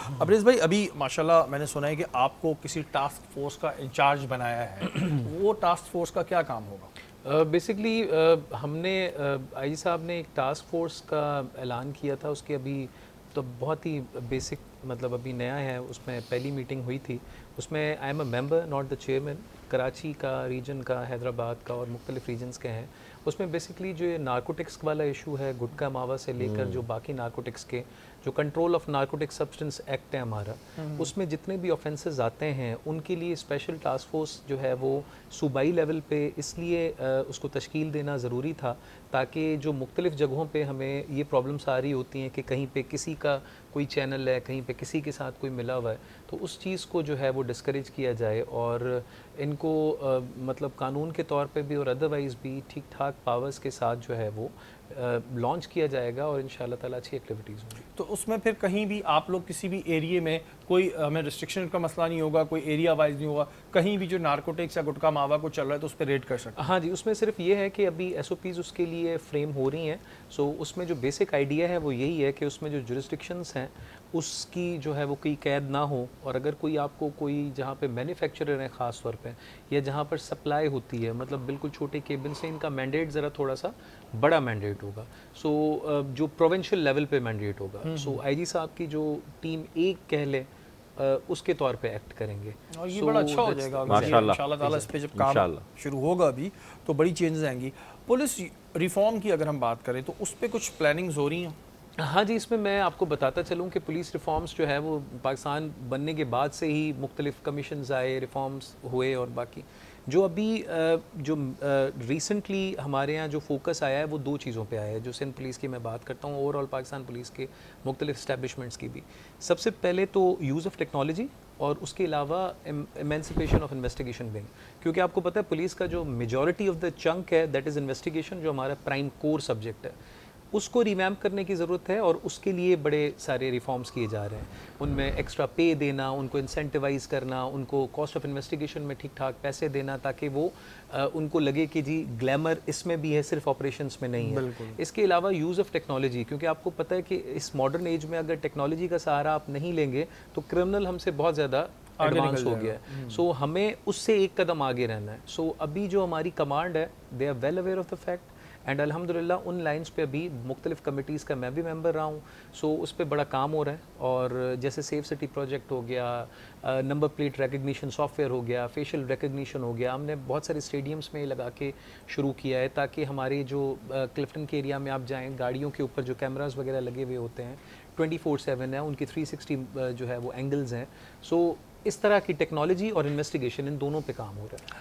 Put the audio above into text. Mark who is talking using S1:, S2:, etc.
S1: अब्रेज भाई, अभी माशाल्लाह मैंने सुना है कि आपको किसी टास्क फोर्स का इंचार्ज बनाया है। वो टास्क फोर्स का क्या काम होगा?
S2: बेसिकली हमने आईजी साहब ने एक टास्क फोर्स का ऐलान किया था, उसके अभी तो बहुत ही बेसिक मतलब अभी नया है, उसमें पहली मीटिंग हुई थी। उसमें I am a member not the chairman. Karachi का रीजन का, हैदराबाद का और मुख्तलिफ रीजन्स के हैं। उसमें बेसिकली जो ये नारकोटिक्स वाला इशू है, गुटखा मावा से लेकर जो बाकी नारकोटिक्स के जो control of narcotic substance act है हमारा, उसमें जितने भी ऑफेंसेस आते हैं उनके लिए स्पेशल टास्क फोर्स जो है वो सूबाई लेवल पे इसलिए उसको तश्कील देना ज़रूरी था ताकि जो मुख्तलिफ़ जगहों पे हमें ये प्रॉब्लम्स आ रही होती हैं कि कहीं पे किसी का कोई चैनल है, कहीं पे किसी के साथ कोई मिला हुआ है, तो उस चीज़ को जो है वो डिस्करेज किया जाए और इनको मतलब कानून के तौर पे भी और अदरवाइज़ भी ठीक ठाक पावर्स के साथ जो है वो लॉन्च किया जाएगा और इंशाल्लाह ताला अच्छी एक्टिविटीज़ होंगी।
S1: तो उसमें फिर कहीं भी आप लोग किसी भी एरिया में कोई हमें रिस्ट्रिक्शन का मसला नहीं होगा, कोई एरिया वाइज नहीं होगा, कहीं भी जो नारकोटिक्स या गुटखा मावा को चल रहा है तो उस पर रेड कर सकते हैं?
S2: हाँ जी, उसमें सिर्फ ये है कि अभी एसओपीज़ उसके लिए फ्रेम हो रही हैं। सो उसमें जो बेसिक आइडिया है वो यही है कि उसमें जो जुरिस्डिक्शंस हैं उसकी जो है वो कोई कैद ना हो, और अगर कोई आपको कोई जहाँ पे मैन्युफैक्चरर है ख़ास तौर पे, या जहाँ पर सप्लाई होती है, मतलब बिल्कुल छोटे केबिन से, इनका मैंडेट ज़रा थोड़ा सा बड़ा मैंडेट होगा। सो जो प्रोविंशियल लेवल पे मैंडेट होगा, सो आईजी साहब की जो टीम एक कह ले उसके तौर पे एक्ट करेंगे।
S1: और ये
S2: सो
S1: बड़ा अच्छा हो
S2: दैट्स
S1: जाएगा अगर ये
S3: माशाल्लाह,
S1: इंशाल्लाह ताला इस पे जब काम
S3: इंशाल्लाह।
S1: शुरू होगा अभी, तो बड़ी चेंजेस आएंगी। पुलिस रिफॉर्म की अगर हम बात करें तो उस पर कुछ प्लानिंग्स हो रही हैं?
S2: हाँ जी, इसमें मैं आपको बताता चलूँ कि पुलिस रिफॉर्म्स जो है वो पाकिस्तान बनने के बाद से ही मुख्तलिफ कमीशंस आए, रिफॉर्म्स हुए, और बाकी जो अभी जो रिसेंटली हमारे यहाँ जो फोकस आया है वो दो चीज़ों पे आया है। जो सिंध पुलिस की मैं बात करता हूँ, ओवरऑल पाकिस्तान पुलिस के मुख्तलिफ इस्टेब्लिशमेंट्स की भी, सबसे पहले तो यूज़ ऑफ टेक्नोलॉजी और उसके अलावा एमेंसिपेशन ऑफ इन्वेस्टिगेशन विंग। क्योंकि आपको पता है पुलिस का जो मेजॉरिटी ऑफ द चंक है दैट इज़ इन्वेस्टिगेशन, जो हमारा प्राइम कोर सब्जेक्ट है, उसको रिवैम्प करने की ज़रूरत है और उसके लिए बड़े सारे रिफॉर्म्स किए जा रहे हैं। उनमें एक्स्ट्रा पे देना, उनको इंसेंटिवाइज़ करना, उनको कॉस्ट ऑफ इन्वेस्टिगेशन में ठीक ठाक पैसे देना ताकि वो उनको लगे कि जी ग्लैमर इसमें भी है, सिर्फ ऑपरेशंस में नहीं है।
S1: बिल्कुल।
S2: इसके अलावा यूज़ ऑफ टेक्नोलॉजी, क्योंकि आपको पता है कि इस मॉडर्न एज में अगर टेक्नोलॉजी का सहारा आप नहीं लेंगे तो क्रिमिनल हमसे बहुत ज़्यादा
S1: आगे
S2: एडवांस
S1: निकल
S2: हो
S1: जाएगा।
S2: गया है। सो हमें उससे एक कदम आगे रहना है। सो अभी जो हमारी कमांड है, they are well aware of the fact, and अल्हम्दुलिल्लाह उन लाइंस पे अभी मुख्तलिफ कमिटीज़ का मैं भी मेंबर रहा हूँ। सो उस पर बड़ा काम हो रहा है, और जैसे सेफ सिटी प्रोजेक्ट हो गया, नंबर प्लेट रिकग्निशन सॉफ्टवेयर हो गया, फेशियल रिकग्निशन हो गया, हमने बहुत सारे स्टेडियम्स में लगा के शुरू किया है ताकि हमारे जो क्लिफ्टन के एरिया में आप जाएँ, गाड़ियों के ऊपर जो कैमरास वगैरह लगे हुए होते हैं 24/7 है, उनकी 360 जो है वो एंगल्स हैं। सो इस तरह की टेक्नोलॉजी और इन्वेस्टिगेशन, इन दोनों पे काम हो रहा है।